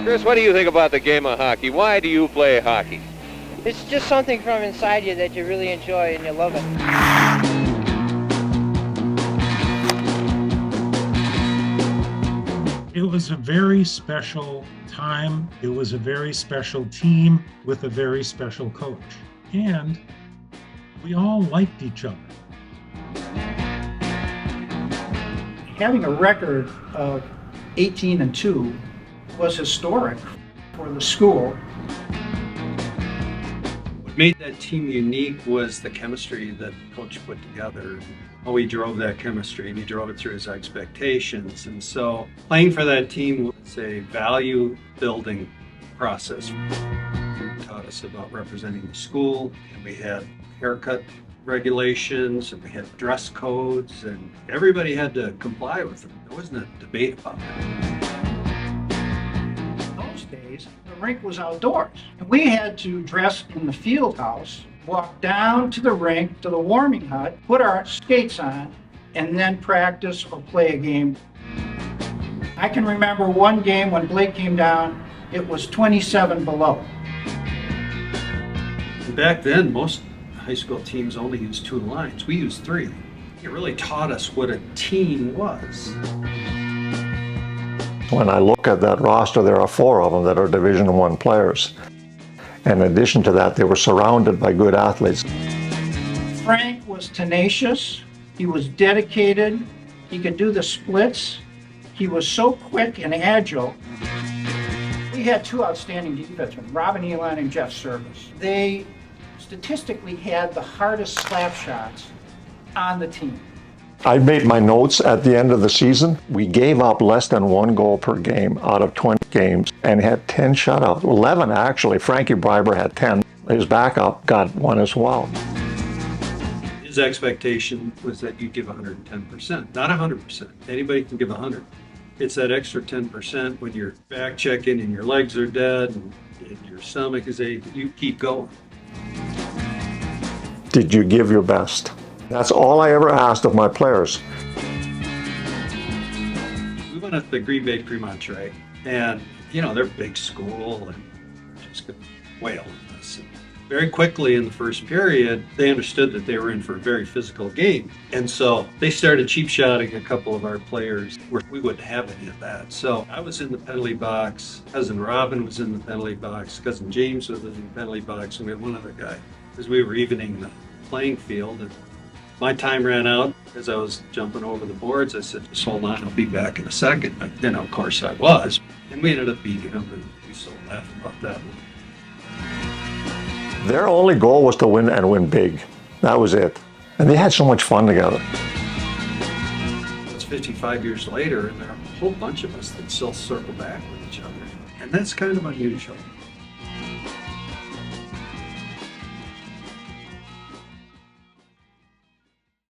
Chris, what do you think about the game of hockey? Why do you play hockey? It's just something from inside you that you really enjoy and you love it. It was a very special time. It was a very special team with a very special coach. And we all liked each other. Having a record of 18-2 was historic for the school. What made that team unique was the chemistry that Coach put together. Oh, he drove that chemistry and he drove it through his expectations. And so playing for that team was a value building process. It taught us about representing the school, and we had haircut regulations and we had dress codes, and everybody had to comply with them. There wasn't a debate about it. Those days, the rink was outdoors, and we had to dress in the field house, walk down to the rink, to the warming hut, put our skates on, and then practice or play a game. I can remember one game when Blake came down, it was 27 below. Back then, most high school teams only used 2 lines. We used 3. It really taught us what a team was. When I look at that roster, there are 4 of them that are Division I players. In addition to that, they were surrounded by good athletes. Frank was tenacious, he was dedicated, he could do the splits, he was so quick and agile. We had 2 outstanding defensemen, Robin Uihlein and Jeff Service. They statistically had the hardest slap shots on the team. I made my notes at the end of the season. We gave up less than 1 goal per game out of 20 games and had 10 shutouts. 11 actually. Frankie Briber had 10. His backup got 1 as well. His expectation was that you give 110%, not 100%. Anybody can give 100. It's that extra 10% when you're back checking and your legs are dead and your stomach is aching. You keep going. Did you give your best? That's all I ever asked of my players. We went at the Green Bay Fremont, right? And, you know, they're a big school and just going to wail on us. And very quickly in the first period, they understood that they were in for a very physical game. And so they started cheap shotting a couple of our players where we wouldn't have any of that. So I was in the penalty box, Cousin Robin was in the penalty box, Cousin James was in the penalty box, and we had one other guy. As we were evening the playing field, and my time ran out. As I was jumping over the boards, I said, just hold on, I'll be back in a second. Then, of course, I was. And we ended up beating them, and we still laugh about that. Their only goal was to win and win big. That was it. And they had so much fun together. It's 55 years later, and there are a whole bunch of us that still circle back with each other. And that's kind of unusual.